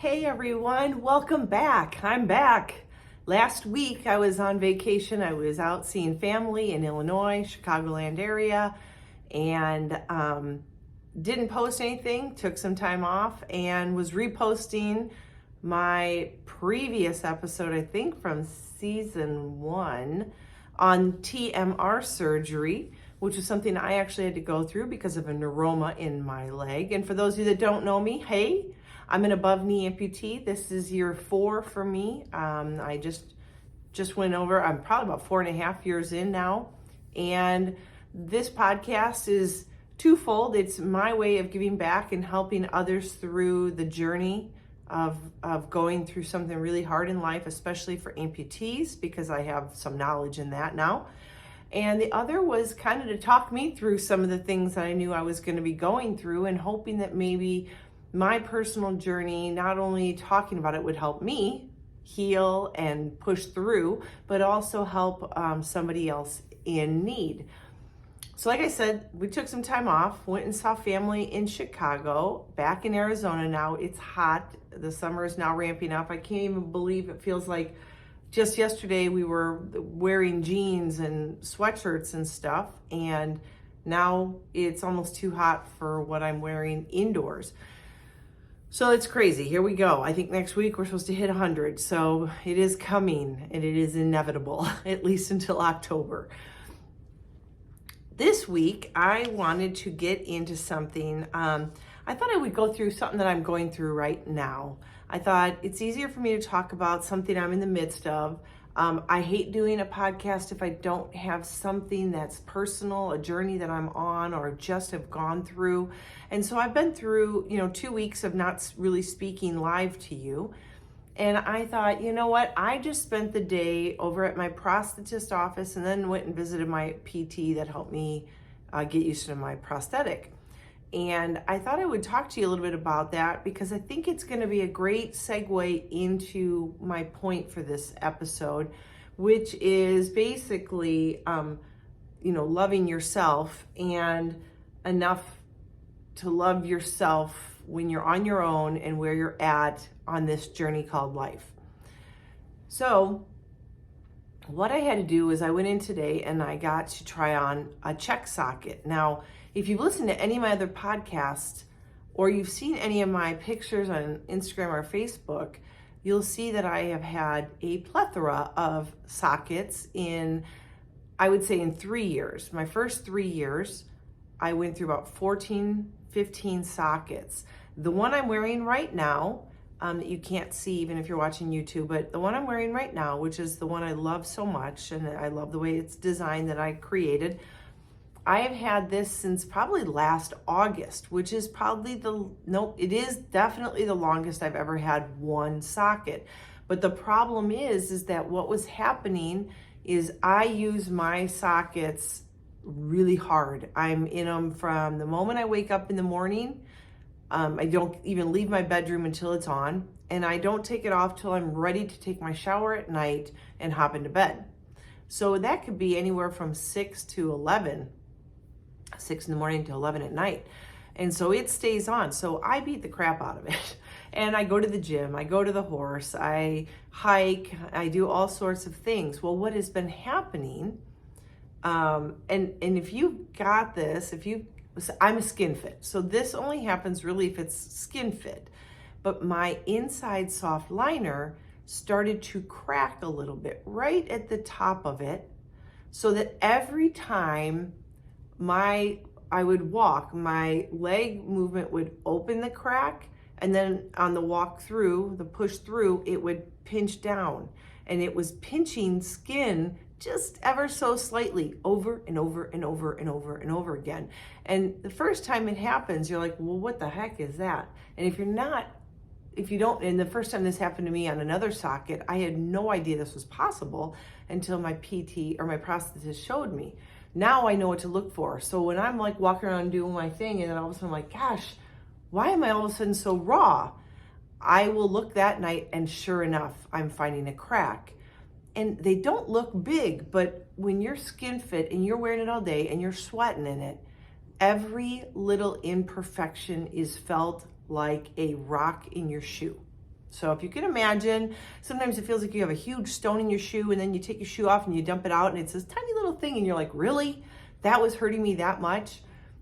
Hey everyone, welcome back. I'm back. Last week I was on vacation. I was out seeing family in Illinois, Chicagoland area, and didn't post anything, took some time off, and was reposting my previous episode, I think from season 1, on TMR surgery, which is something I actually had to go through because of a neuroma in my leg. And for those of you that don't know me, hey, I'm an above knee amputee. This is year 4 for me. I just went over, I'm probably about 4.5 years in now. And this podcast is twofold. It's my way of giving back and helping others through the journey of going through something really hard in life, especially for amputees, because I have some knowledge in that now. And the other was kind of to talk me through some of the things that I knew I was going to be going through, and hoping that maybe my personal journey, not only talking about it would help me heal and push through, but also help somebody else in need. So like I said, we took some time off, went and saw family in Chicago, back in Arizona now. It's hot. The summer is now ramping up. I can't even believe it feels like just yesterday we were wearing jeans and sweatshirts and stuff, and now it's almost too hot for what I'm wearing indoors. So it's crazy. Here we go. I think next week we're supposed to hit 100. So it is coming, and it is inevitable, at least until October. This week, I wanted to get into something. I thought I would go through something that I'm going through right now. I thought it's easier for me to talk about something I'm in the midst of. I hate doing a podcast if I don't have something that's personal, a journey that I'm on or just have gone through. And so I've been through, 2 weeks of not really speaking live to you. And I thought, you know what? I just spent the day over at my prosthetist office and then went and visited my PT that helped me get used to my prosthetic. And I thought I would talk to you a little bit about that because I think it's going to be a great segue into my point for this episode, which is basically, loving yourself, and enough to love yourself when you're on your own and where you're at on this journey called life. So what I had to do is I went in today and I got to try on a check socket. Now, if you've listened to any of my other podcasts, or you've seen any of my pictures on Instagram or Facebook, you'll see that I have had a plethora of sockets in 3 years. My first 3 years, I went through about 14, 15 sockets. The one I'm wearing right now, that you can't see even if you're watching YouTube, but the one I'm wearing right now, which is the one I love so much, and I love the way it's designed that I created, I have had this since probably last August, which is probably it is definitely the longest I've ever had one socket. But the problem is that what was happening is I use my sockets really hard. I'm in them from the moment I wake up in the morning. I don't even leave my bedroom until it's on, and I don't take it off till I'm ready to take my shower at night and hop into bed. So that could be anywhere from 6 to 11. 6 in the morning to 11 at night. And so it stays on. So I beat the crap out of it. And I go to the gym, I go to the horse, I hike, I do all sorts of things. Well, what has been happening, and if you got this, I'm a skin fit. So this only happens really if it's skin fit. But my inside soft liner started to crack a little bit right at the top of it, so that every time I would walk, my leg movement would open the crack, and then on the walk through, the push through, it would pinch down, and it was pinching skin just ever so slightly over and over and over and over and over again. And the first time it happens, you're like, well, what the heck is that? And and the first time this happened to me on another socket, I had no idea this was possible until my PT or my prosthetist showed me. Now I know what to look for. So when I'm like walking around doing my thing, and then all of a sudden I'm like, gosh, why am I all of a sudden so raw? I will look that night, and sure enough, I'm finding a crack. And they don't look big, but when you're skin fit and you're wearing it all day and you're sweating in it, every little imperfection is felt like a rock in your shoe. So if you can imagine, sometimes it feels like you have a huge stone in your shoe and then you take your shoe off and you dump it out and it's this tiny little thing and you're like, really? That was hurting me that much?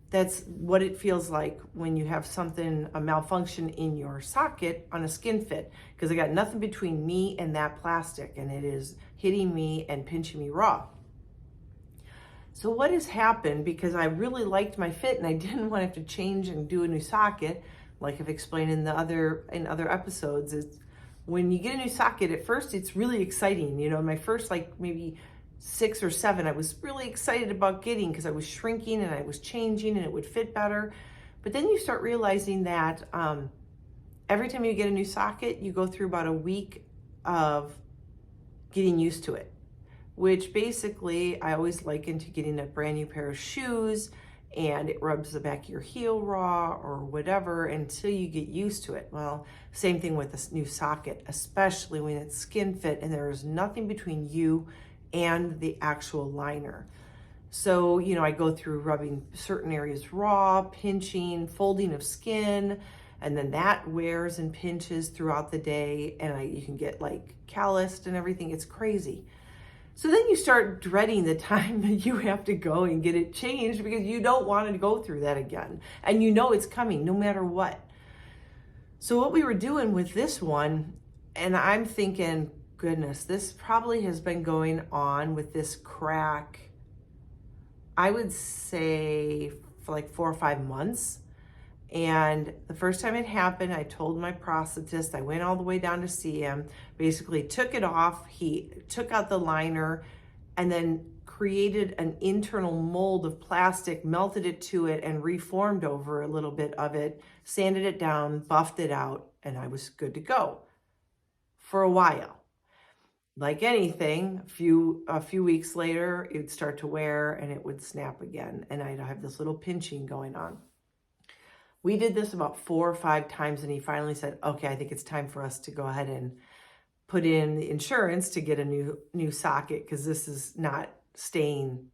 That's what it feels like when you have something, a malfunction in your socket on a skin fit, because I got nothing between me and that plastic and it is hitting me and pinching me raw. So what has happened, because I really liked my fit and I didn't want to have to change and do a new socket, like I've explained in other episodes, is when you get a new socket, at first it's really exciting. You know, my first like maybe 6 or 7, I was really excited about getting, because I was shrinking and I was changing and it would fit better. But then you start realizing that every time you get a new socket, you go through about a week of getting used to it, which basically I always liken to getting a brand new pair of shoes and it rubs the back of your heel raw or whatever until you get used to it. Well, same thing with a new socket, especially when it's skin fit and there is nothing between you and the actual liner. So, you know, I go through rubbing certain areas raw, pinching, folding of skin, and then that wears and pinches throughout the day and you can get like calloused and everything. It's crazy. So then you start dreading the time that you have to go and get it changed because you don't want to go through that again. And you know it's coming no matter what. So what we were doing with this one, and I'm thinking, goodness, this probably has been going on with this crack, I would say for like 4 or 5 months. And the first time it happened, I told my prosthetist, I went all the way down to see him, basically took it off. He took out the liner and then created an internal mold of plastic, melted it to it and reformed over a little bit of it, sanded it down, buffed it out, and I was good to go for a while. Like anything, a few weeks later, it would start to wear and it would snap again. And I'd have this little pinching going on. We did this about 4 or 5 times and he finally said, okay, I think it's time for us to go ahead and put in the insurance to get a new socket because this is not staying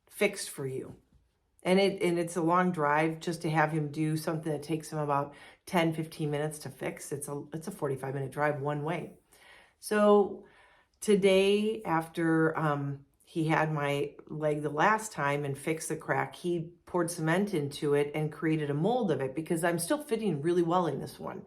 fixed for you. And it's a long drive just to have him do something that takes him about 10, 15 minutes to fix. It's a 45-minute drive one way. So today, after he had my leg the last time and fixed the crack, he poured cement into it and created a mold of it because I'm still fitting really well in this one.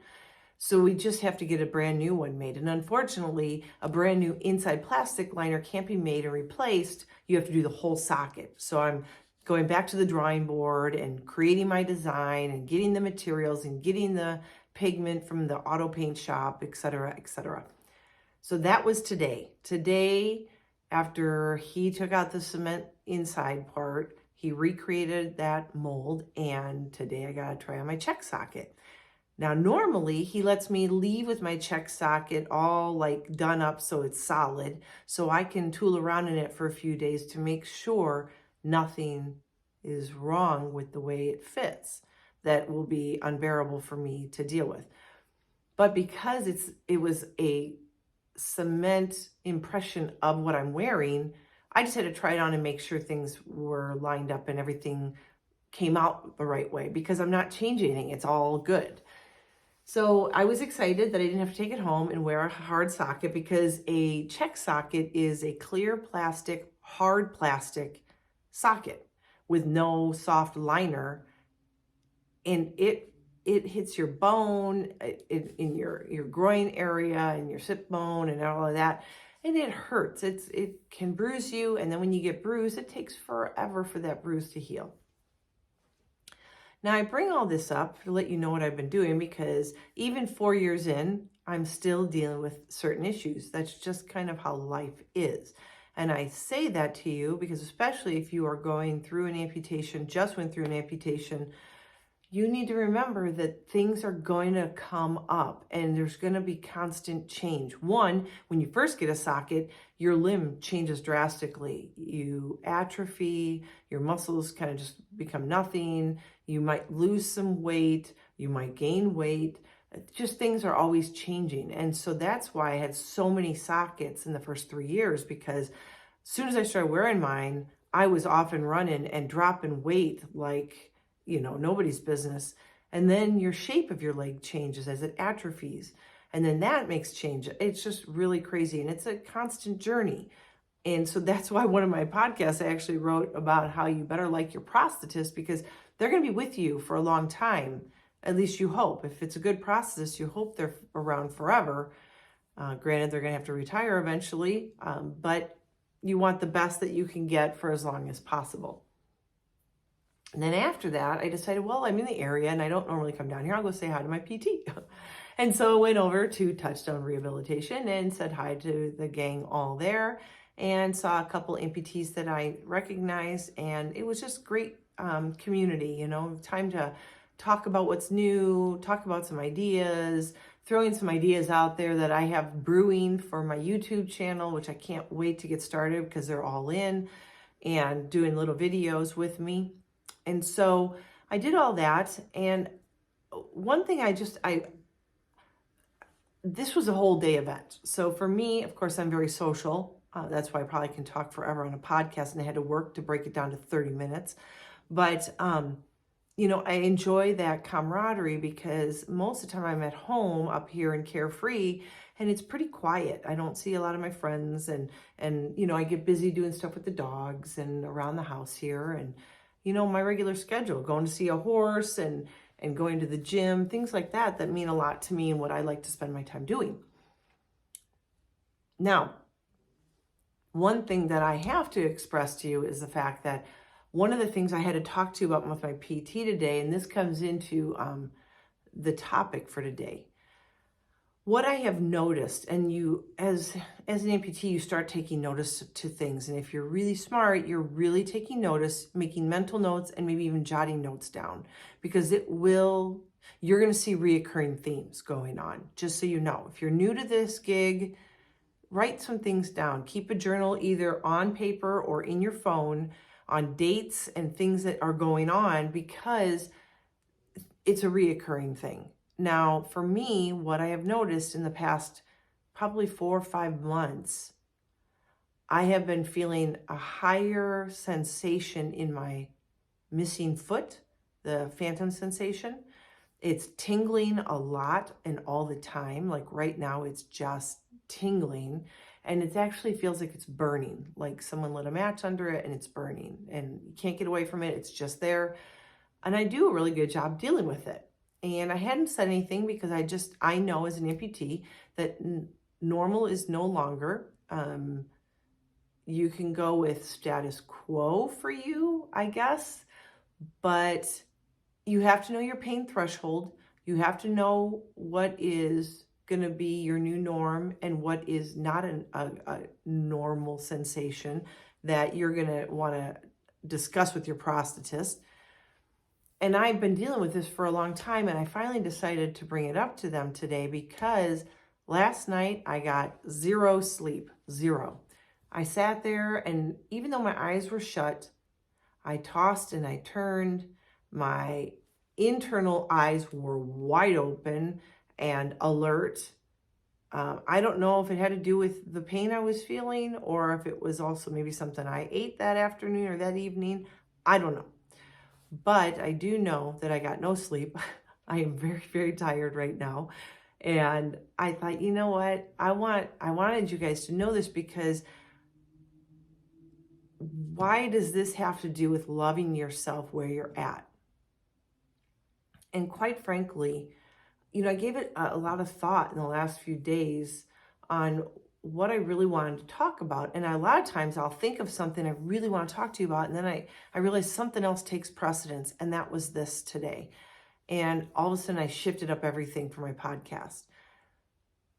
So we just have to get a brand new one made. And unfortunately, a brand new inside plastic liner can't be made and replaced. You have to do the whole socket. So I'm going back to the drawing board and creating my design and getting the materials and getting the pigment from the auto paint shop, et cetera, et cetera. So that was today. Today, after he took out the cement inside part, he recreated that mold, and today I gotta try on my check socket. Now, normally he lets me leave with my check socket all like done up so it's solid, so I can tool around in it for a few days to make sure nothing is wrong with the way it fits that will be unbearable for me to deal with. But because it was a cement impression of what I'm wearing, I just had to try it on and make sure things were lined up and everything came out the right way because I'm not changing anything. It's all good. So I was excited that I didn't have to take it home and wear a hard socket because a check socket is a clear plastic, hard plastic socket with no soft liner, and it hits your bone in your groin area and your sit bone and all of that. And it hurts. It can bruise you. And then when you get bruised, it takes forever for that bruise to heal. Now I bring all this up to let you know what I've been doing because even 4 years in, I'm still dealing with certain issues. That's just kind of how life is. And I say that to you because especially if you are going through an amputation, just went through an amputation, you need to remember that things are going to come up and there's going to be constant change. One, when you first get a socket, your limb changes drastically. You atrophy, your muscles kind of just become nothing. You might lose some weight, you might gain weight. Just things are always changing. And so that's why I had so many sockets in the first 3 years, because as soon as I started wearing mine, I was off and running and dropping weight like, you know, nobody's business. And then your shape of your leg changes as it atrophies. And then that makes change. It's just really crazy. And it's a constant journey. And so that's why one of my podcasts I actually wrote about how you better like your prosthetist, because they're going to be with you for a long time. At least you hope. If it's a good prosthetist, you hope they're around forever. Granted, they're going to have to retire eventually, but you want the best that you can get for as long as possible. And then after that, I decided, well, I'm in the area and I don't normally come down here. I'll go say hi to my PT. And so I went over to Touchstone Rehabilitation and said hi to the gang all there, and saw a couple amputees that I recognized. And it was just great community, time to talk about what's new, talk about some ideas, throwing some ideas out there that I have brewing for my YouTube channel, which I can't wait to get started because they're all in and doing little videos with me. And so I did all that. And one thing this was a whole day event. So for me, of course, I'm very social. That's why I probably can talk forever on a podcast, and I had to work to break it down to 30 minutes. But, I enjoy that camaraderie because most of the time I'm at home up here and Carefree, and it's pretty quiet. I don't see a lot of my friends, and I get busy doing stuff with the dogs and around the house here, and, my regular schedule, going to see a horse and going to the gym, things like that mean a lot to me and what I like to spend my time doing. Now, one thing that I have to express to you is the fact that one of the things I had to talk to you about with my PT today, and this comes into the topic for today. What I have noticed, and you, as an amputee, you start taking notice to things. And if you're really smart, you're really taking notice, making mental notes, and maybe even jotting notes down, because you're going to see reoccurring themes going on. Just so you know, if you're new to this gig, write some things down. Keep a journal either on paper or in your phone on dates and things that are going on, because it's a reoccurring thing. Now, for me, what I have noticed in the past probably 4 or 5 months, I have been feeling a higher sensation in my missing foot, the phantom sensation. It's tingling a lot and all the time. Like right now, it's just tingling, and it actually feels like it's burning, like someone lit a match under it and it's burning, and you can't get away from it. It's just there. And I do a really good job dealing with it. And I hadn't said anything because I know as an amputee that normal is no longer. You can go with status quo for you, I guess, but you have to know your pain threshold. You have to know what is going to be your new norm and what is not a normal sensation that you're going to want to discuss with your prosthetist. And I've been dealing with this for a long time, and I finally decided to bring it up to them today because last night I got 0 sleep, 0. I sat there, and even though my eyes were shut, I tossed and I turned. My internal eyes were wide open and alert. I don't know if it had to do with the pain I was feeling or if it was also maybe something I ate that afternoon or that evening. I don't know. But I do know that I got no sleep. I am very, very tired right now. And I thought, you know what? I wanted you guys to know this, because why does this have to do with loving yourself where you're at? And quite frankly, I gave it a lot of thought in the last few days on what I really wanted to talk about. And a lot of times I'll think of something I really want to talk to you about, and then I realize something else takes precedence, and that was this today. And all of a sudden I shifted up everything for my podcast.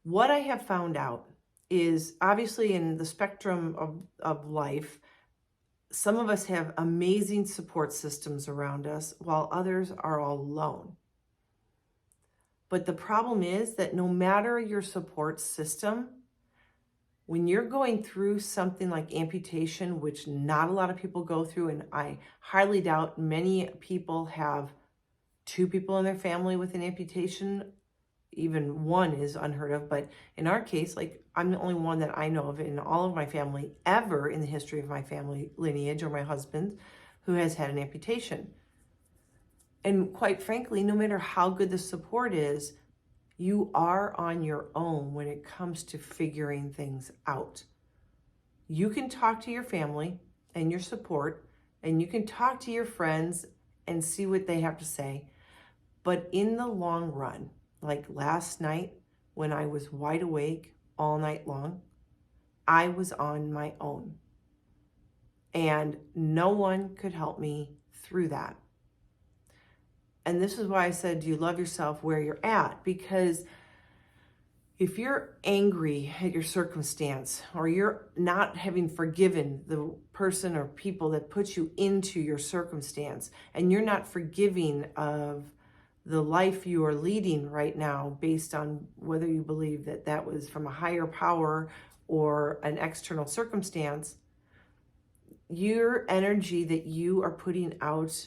What I have found out is, obviously in the spectrum of life, some of us have amazing support systems around us while others are all alone. But the problem is that no matter your support system, when you're going through something like amputation, which not a lot of people go through, and I highly doubt many people have 2 people in their family with an amputation, even 1 is unheard of. But in our case, like, I'm the only one that I know of in all of my family ever in the history of my family lineage, or my husband, who has had an amputation. And quite frankly, no matter how good the support is, You are on your own when it comes to figuring things out. You can talk to your family and your support, and you can talk to your friends and see what they have to say. But in the long run, like last night when I was wide awake all night long, I was on my own. And no one could help me through that. And this is why I said, do you love yourself where you're at? Because if you're angry at your circumstance, or you're not having forgiven the person or people that put you into your circumstance, and you're not forgiving of the life you are leading right now based on whether you believe that that was from a higher power or an external circumstance, your energy that you are putting out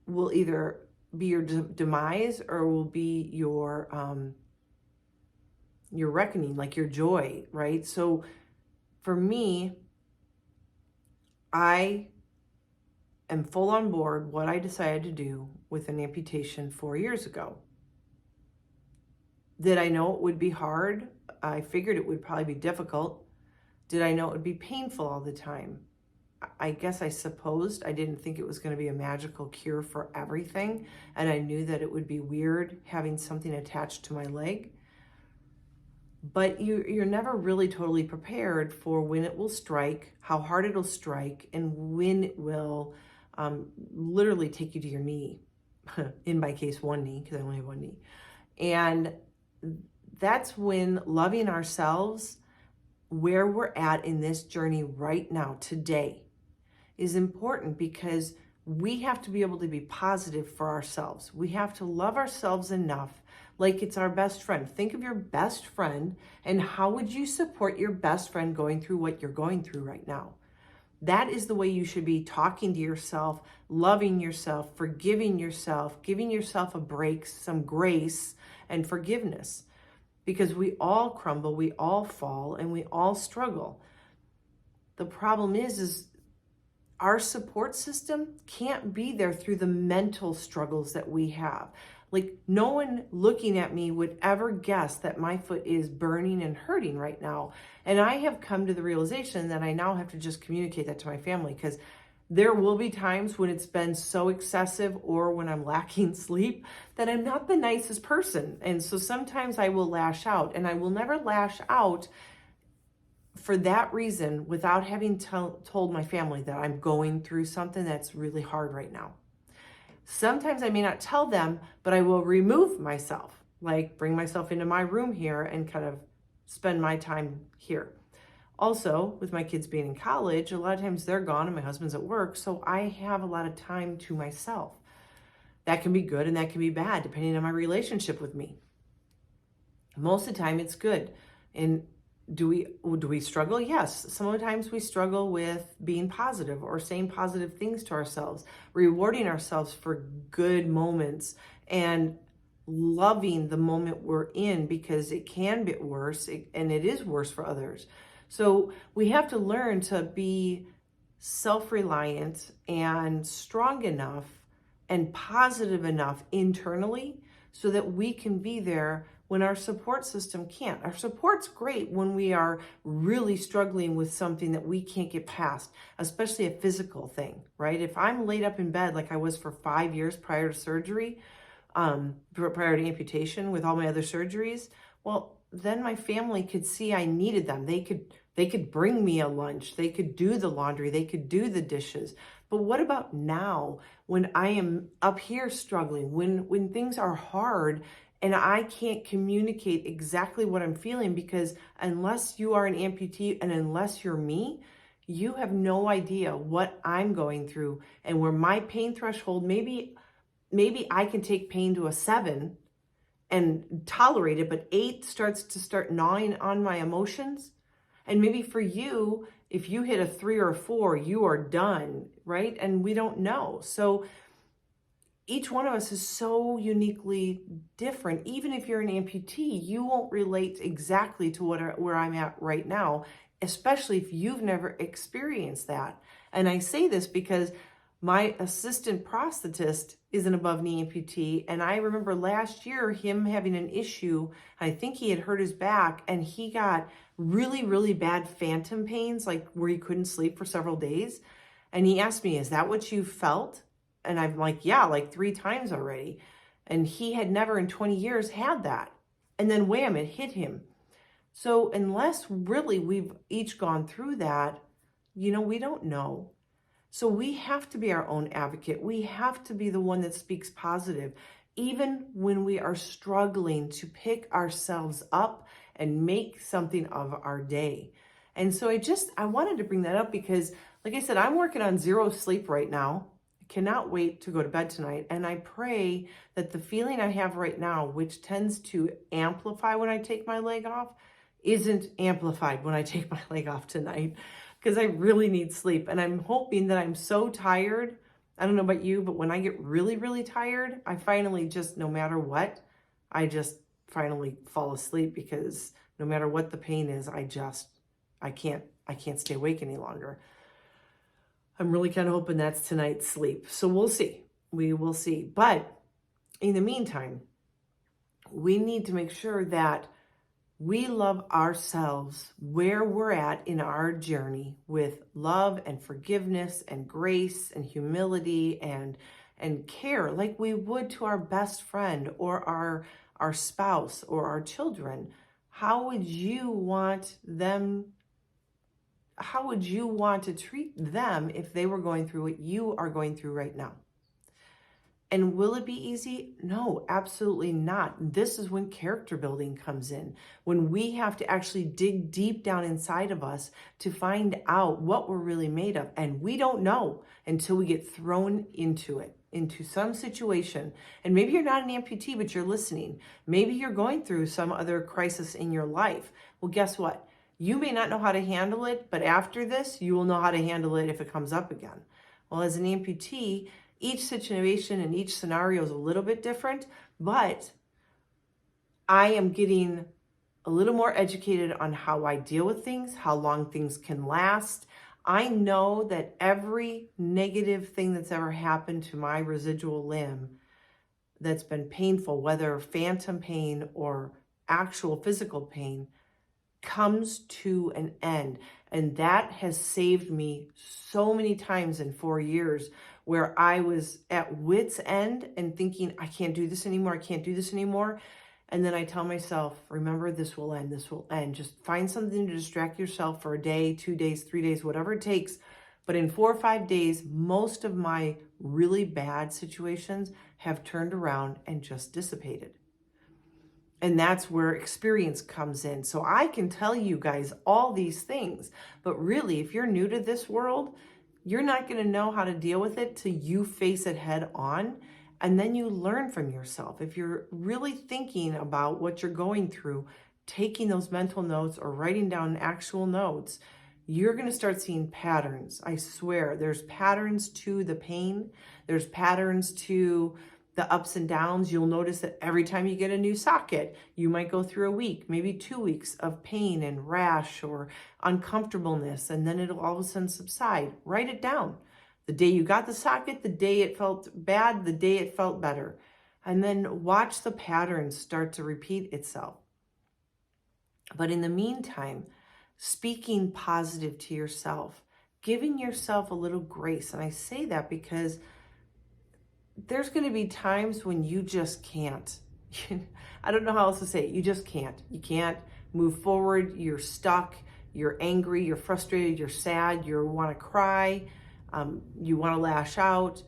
will either be your demise or will be your reckoning, like your joy, right? So for me, I am full on board what I decided to do with an amputation 4 years ago. Did I know it would be hard? I figured it would probably be difficult. Did I know it would be painful all the time? I guess I supposed. I didn't think it was going to be a magical cure for everything. And I knew that it would be weird having something attached to my leg. But you're never really totally prepared for when it will strike, how hard it'll strike, and when it will literally take you to your knee. In my case, one knee, because I only have one knee. And that's when loving ourselves, where we're at in this journey right now, today, is important, because we have to be able to be positive for ourselves. We have to love ourselves enough like it's our best friend. Think of your best friend, and how would you support your best friend going through what you're going through right now? That is the way you should be talking to yourself, loving yourself, forgiving yourself, giving yourself a break, some grace and forgiveness. Because we all crumble, we all fall, and we all struggle. The problem is our support system can't be there through the mental struggles that we have. Like, no one looking at me would ever guess that my foot is burning and hurting right now. And I have come to the realization that I now have to just communicate that to my family, because there will be times when it's been so excessive, or when I'm lacking sleep, that I'm not the nicest person. And so sometimes I will lash out, and I will never lash out for that reason without having told my family that I'm going through something that's really hard right now. Sometimes I may not tell them, but I will remove myself, like bring myself into my room here and kind of spend my time here. Also, with my kids being in college, a lot of times they're gone and my husband's at work, so I have a lot of time to myself. That can be good and that can be bad, depending on my relationship with me. Most of the time it's good. And do we struggle? Yes. Sometimes we struggle with being positive or saying positive things to ourselves, rewarding ourselves for good moments, and loving the moment we're in, because it can be worse, and it is worse for others. So we have to learn to be self-reliant and strong enough and positive enough internally so that we can be there when our support system can't. Our support's great when we are really struggling with something that we can't get past, especially a physical thing, right? If I'm laid up in bed like I was for 5 years prior to surgery, prior to amputation with all my other surgeries, well, then my family could see I needed them. They could bring me a lunch. They could do the laundry. They could do the dishes. But what about now, when I am up here struggling, when things are hard and I can't communicate exactly what I'm feeling? Because unless you are an amputee and unless you're me, you have no idea what I'm going through and where my pain threshold, maybe I can take pain to a 7 and tolerate it, but 8 starts to gnawing on my emotions. And maybe for you, if you hit a 3 or a 4, you are done, right? And we don't know. So each one of us is so uniquely different. Even if you're an amputee, you won't relate exactly to where I'm at right now, especially if you've never experienced that. And I say this because My assistant prosthetist is an above knee amputee. And I remember last year him having an issue. I think he had hurt his back and he got really, really bad phantom pains, like where he couldn't sleep for several days. And he asked me, is that what you felt? And I'm like, yeah, like 3 times already. And he had never in 20 years had that. And then wham, it hit him. So unless really we've each gone through that, we don't know. So we have to be our own advocate. We have to be the one that speaks positive, even when we are struggling to pick ourselves up and make something of our day. And so I wanted to bring that up because, like I said, I'm working on 0 sleep right now. I cannot wait to go to bed tonight. And I pray that the feeling I have right now, which tends to amplify when I take my leg off, isn't amplified when I take my leg off tonight, because I really need sleep. And I'm hoping that I'm so tired. I don't know about you, but when I get really, really tired, I finally just, no matter what, I just finally fall asleep, because no matter what the pain is, I can't stay awake any longer. I'm really kind of hoping that's tonight's sleep. So we'll see. We will see. But in the meantime, we need to make sure that we love ourselves where we're at in our journey with love and forgiveness and grace and humility and care, like we would to our best friend or our spouse or our children. How would you want to treat them if they were going through what you are going through right now? And will it be easy? No, absolutely not. This is when character building comes in, when we have to actually dig deep down inside of us to find out what we're really made of. And we don't know until we get thrown into it, into some situation. And maybe you're not an amputee, but you're listening. Maybe you're going through some other crisis in your life. Well, guess what? You may not know how to handle it, but after this, you will know how to handle it if it comes up again. Well, as an amputee, each situation and each scenario is a little bit different, but I am getting a little more educated on how I deal with things, how long things can last. I know that every negative thing that's ever happened to my residual limb that's been painful, whether phantom pain or actual physical pain, comes to an end. And that has saved me so many times in 4 years where I was at wit's end and thinking, I can't do this anymore. I can't do this anymore. And then I tell myself, remember, this will end. This will end. Just find something to distract yourself for a day, 2 days, 3 days, whatever it takes. But in 4 or 5 days, most of my really bad situations have turned around and just dissipated. And that's where experience comes in. So I can tell you guys all these things, but really, if you're new to this world, you're not going to know how to deal with it till you face it head on. And then you learn from yourself. If you're really thinking about what you're going through, taking those mental notes or writing down actual notes, you're going to start seeing patterns. I swear, there's patterns to the pain. There's patterns to the ups and downs. You'll notice that every time you get a new socket, you might go through a week, maybe 2 weeks of pain and rash or uncomfortableness, and then it'll all of a sudden subside. Write it down. The day you got the socket, the day it felt bad, the day it felt better. And then watch the patterns start to repeat itself. But in the meantime, speaking positive to yourself, giving yourself a little grace. And I say that because there's going to be times when you just can't. I don't know how else to say it. You just can't. You can't move forward. You're stuck. You're angry. You're frustrated. You're sad. You want to cry. You want to lash out.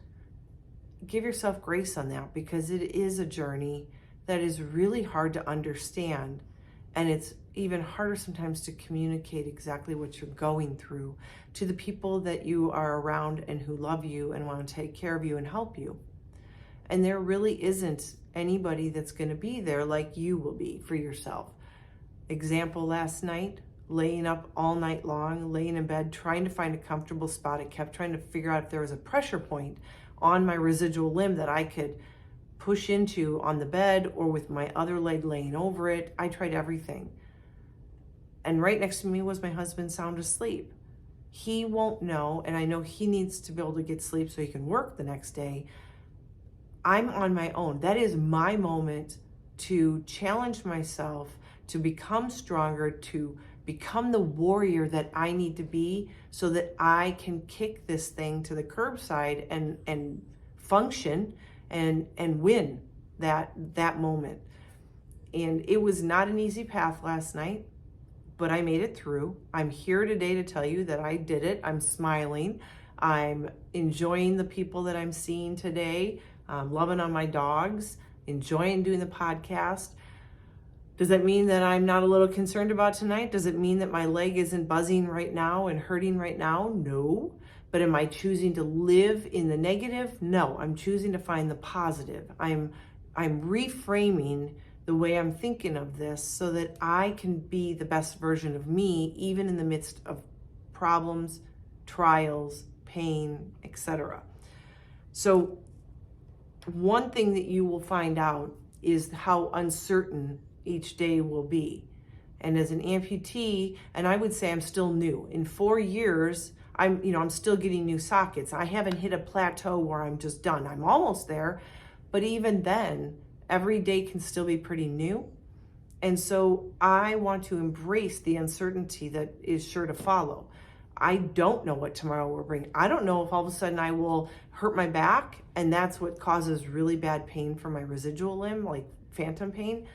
Give yourself grace on that, because it is a journey that is really hard to understand. And it's even harder sometimes to communicate exactly what you're going through to the people that you are around and who love you and want to take care of you and help you. And there really isn't anybody that's going to be there like you will be for yourself. Example, last night, laying up all night long, laying in bed, trying to find a comfortable spot. I kept trying to figure out if there was a pressure point on my residual limb that I could push into on the bed or with my other leg laying over it. I tried everything. And right next to me was my husband, sound asleep. He won't know, and I know he needs to be able to get sleep so he can work the next day. I'm on my own. That is my moment to challenge myself, to become stronger, to become the warrior that I need to be so that I can kick this thing to the curbside and function and win that moment. And it was not an easy path last night, but I made it through. I'm here today to tell you that I did it. I'm smiling. I'm enjoying the people that I'm seeing today. I'm loving on my dogs, enjoying doing the podcast. Does that mean that I'm not a little concerned about tonight? Does it mean that my leg isn't buzzing right now and hurting right now? No. But am I choosing to live in the negative? No, I'm choosing to find the positive. I'm reframing the way I'm thinking of this so that I can be the best version of me, even in the midst of problems, trials, pain, etc. So one thing that you will find out is how uncertain each day will be. And as an amputee, and I would say I'm still new. In 4 years, I'm still getting new sockets. I haven't hit a plateau where I'm just done. I'm almost there, but even then, every day can still be pretty new. And so I want to embrace the uncertainty that is sure to follow. I don't know what tomorrow will bring. I don't know if all of a sudden I will hurt my back, and that's what causes really bad pain for my residual limb, like phantom pain.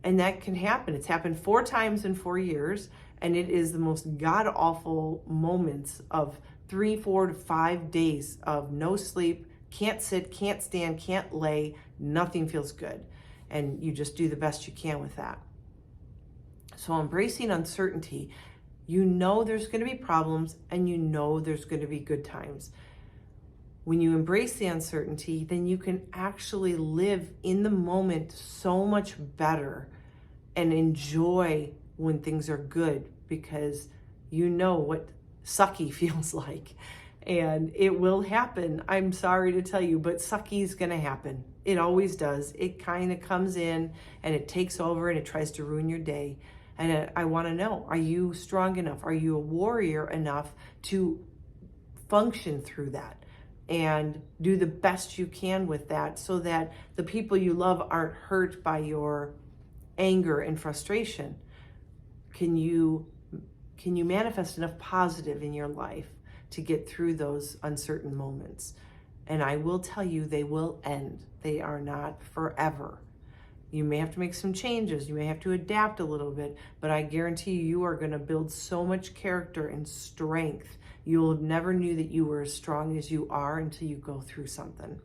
And that can happen. It's happened 4 times in 4 years, and it is the most god-awful moments of 3, 4 to 5 days of no sleep, can't sit, can't stand, can't lay, nothing feels good. And you just do the best you can with that. So embracing uncertainty, you know there's going to be problems, and you know there's going to be good times. When you embrace the uncertainty, then you can actually live in the moment so much better and enjoy when things are good, because you know what sucky feels like. And it will happen. I'm sorry to tell you, but sucky is going to happen. It always does. It kind of comes in and it takes over and it tries to ruin your day. And I want to know, are you strong enough? Are you a warrior enough to function through that and do the best you can with that so that the people you love aren't hurt by your anger and frustration? Can you manifest enough positive in your life to get through those uncertain moments? And I will tell you, they will end. They are not forever. You may have to make some changes. You may have to adapt a little bit, but I guarantee you are going to build so much character and strength. You'll have never knew that you were as strong as you are until you go through something.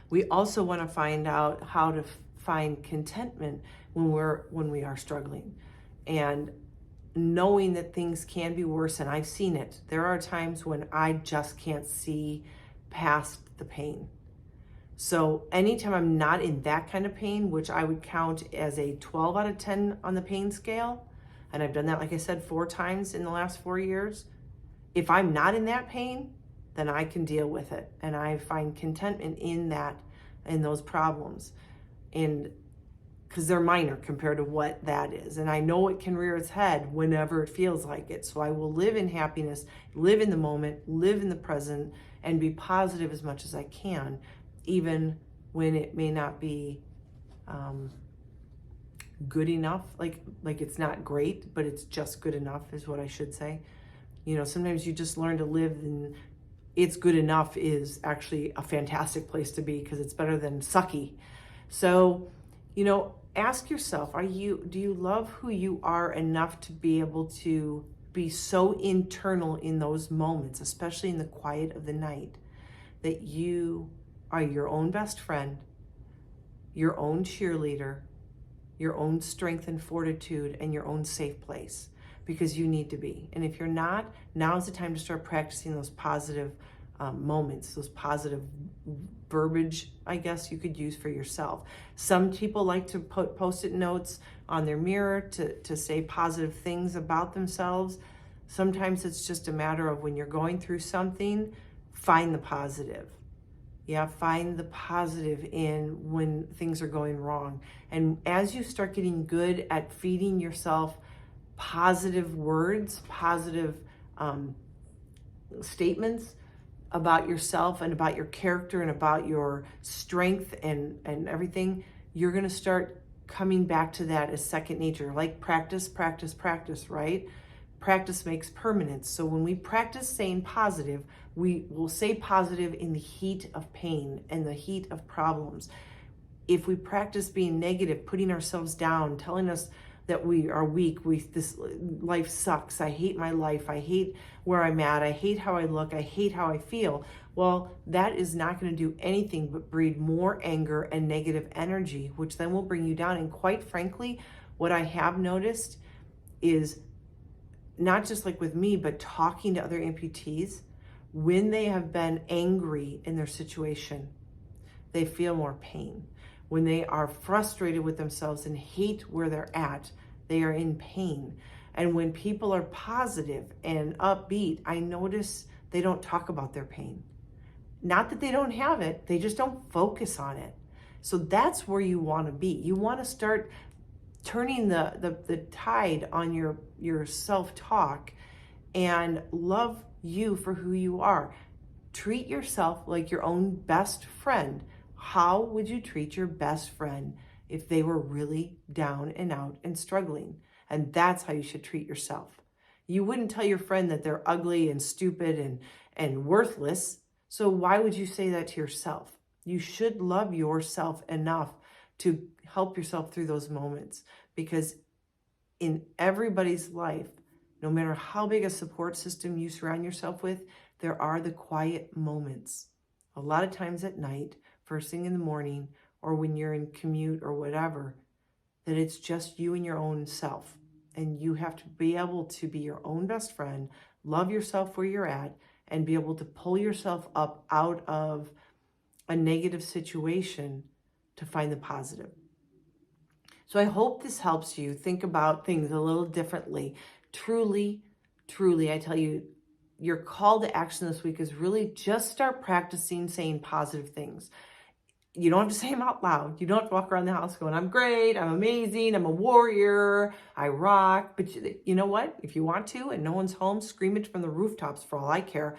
We also want to find out how to find contentment when we are struggling, and knowing that things can be worse. And I've seen it. There are times when I just can't see past the pain. So anytime I'm not in that kind of pain, which I would count as a 12 out of 10 on the pain scale, and I've done that, like I said, 4 times in the last 4 years, if I'm not in that pain, then I can deal with it. And I find contentment in that, in those problems. And because they're minor compared to what that is. And I know it can rear its head whenever it feels like it. So I will live in happiness, live in the moment, live in the present, and be positive as much as I can, even when it may not be good enough. Like it's not great, but it's just good enough is what I should say. Sometimes you just learn to live, and it's good enough is actually a fantastic place to be, because it's better than sucky. So, ask yourself, do you love who you are enough to be able to be so internal in those moments, especially in the quiet of the night, that you are your own best friend, your own cheerleader, your own strength and fortitude, and your own safe place, because you need to be. And if you're not, now's the time to start practicing those positive moments, those positive verbiage, I guess you could use for yourself. Some people like to put Post-it notes on their mirror to say positive things about themselves. Sometimes it's just a matter of, when you're going through something, find the positive. Yeah, find the positive in when things are going wrong. And as you start getting good at feeding yourself positive words, positive um, statements about yourself and about your character and about your strength and everything, you're going to start coming back to that as second nature. Like practice, practice, practice, right? Practice makes permanence. So when we practice saying positive, we will say positive in the heat of pain and the heat of problems. If we practice being negative, putting ourselves down, telling us that we are weak, this life sucks, I hate my life, I hate where I'm at, I hate how I look, I hate how I feel, well, that is not going to do anything but breed more anger and negative energy, which then will bring you down. And quite frankly, what I have noticed is not just like with me, but talking to other amputees, when they have been angry in their situation, they feel more pain. When they are frustrated with themselves and hate where they're at, they are in pain. And when people are positive and upbeat, I notice they don't talk about their pain. Not that they don't have it, they just don't focus on it. So that's where you want to be. You want to start turning the tide on your self-talk and love you for who you are. Treat yourself like your own best friend. How would you treat your best friend if they were really down and out and struggling? And that's how you should treat yourself. You wouldn't tell your friend that they're ugly and stupid and worthless. So why would you say that to yourself? You should love yourself enough to help yourself through those moments, because in everybody's life, no matter how big a support system you surround yourself with, there are the quiet moments. A lot of times at night, first thing in the morning, or when you're in commute or whatever, that it's just you and your own self. And you have to be able to be your own best friend, love yourself where you're at, and be able to pull yourself up out of a negative situation to find the positive. So I hope this helps you think about things a little differently. Truly, truly, I tell you, your call to action this week is really just start practicing saying positive things. You don't have to say them out loud. You don't have to walk around the house going, I'm great, I'm amazing, I'm a warrior, I rock. But you know what? If you want to and no one's home, scream it from the rooftops for all I care.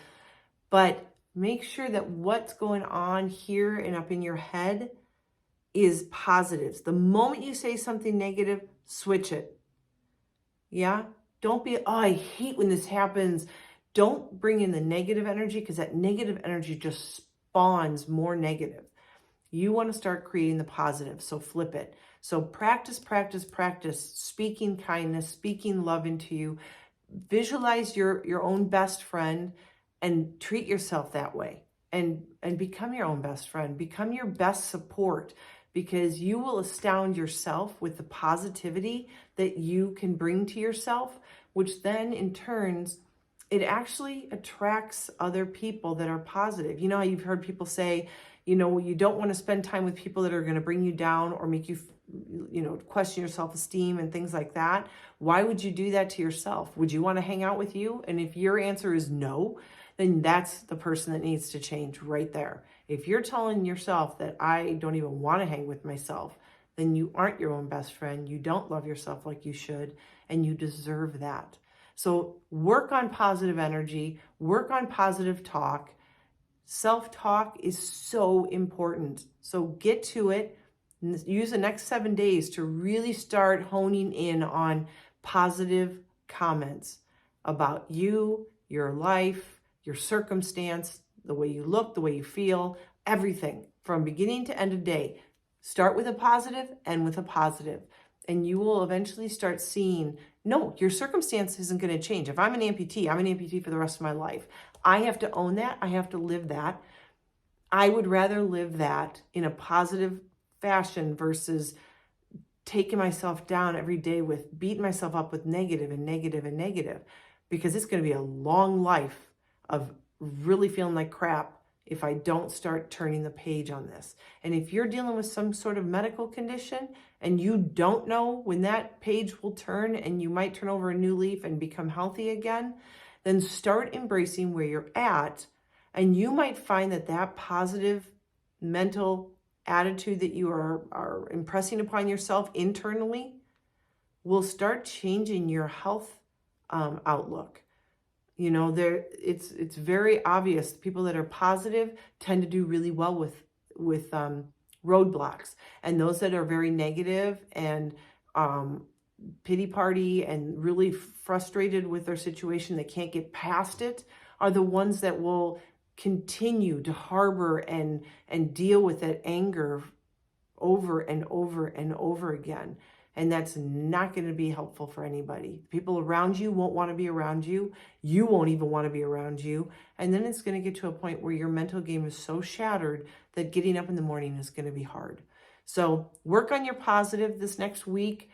But make sure that what's going on here and up in your head is positives. The moment you say something negative, switch it. Yeah? Don't be, oh, I hate when this happens. Don't bring in the negative energy, because that negative energy just spawns more negative. You want to start creating the positive, so flip it. So practice, practice, practice speaking kindness, speaking love into you. Visualize your own best friend and treat yourself that way. And become your own best friend. Become your best support, because you will astound yourself with the positivity that you can bring to yourself, which then in turns, it actually attracts other people that are positive. You know how you've heard people say, you know, you don't want to spend time with people that are going to bring you down or make you, question your self-esteem and things like that. Why would you do that to yourself? Would you want to hang out with you? And if your answer is no, then that's the person that needs to change right there. If you're telling yourself that I don't even want to hang with myself, then you aren't your own best friend. You don't love yourself like you should, and you deserve that. So work on positive energy, work on positive talk. Self-talk is so important. So get to it. Use the next 7 days to really start honing in on positive comments about you, your life, your circumstance, the way you look, the way you feel, everything from beginning to end of day. Start with a positive, end with a positive. And you will eventually start seeing, no, your circumstance isn't going to change. If I'm an amputee for the rest of my life. I have to own that. I have to live that. I would rather live that in a positive fashion versus taking myself down every day with beating myself up with negative and negative and negative, because it's going to be a long life of really feeling like crap if I don't start turning the page on this. And if you're dealing with some sort of medical condition and you don't know when that page will turn and you might turn over a new leaf and become healthy again, then start embracing where you're at. And you might find that that positive mental attitude that you are impressing upon yourself internally will start changing your health outlook. You know, it's very obvious. People that are positive tend to do really well with roadblocks, and those that are very negative and um, pity party and really frustrated with their situation, they can't get past it, are the ones that will continue to harbor and deal with that anger over and over and over again. And that's not going to be helpful for anybody. People around you won't want to be around you. You won't even want to be around you. And then it's going to get to a point where your mental game is so shattered that getting up in the morning is going to be hard. So work on your positive this next week.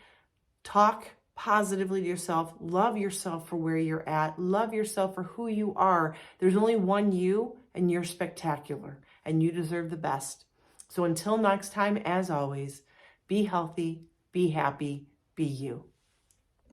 Talk positively to yourself. Love yourself for where you're at. Love yourself for who you are. There's only one you, and you're spectacular, and you deserve the best. So until next time, as always, be healthy, be happy, be you.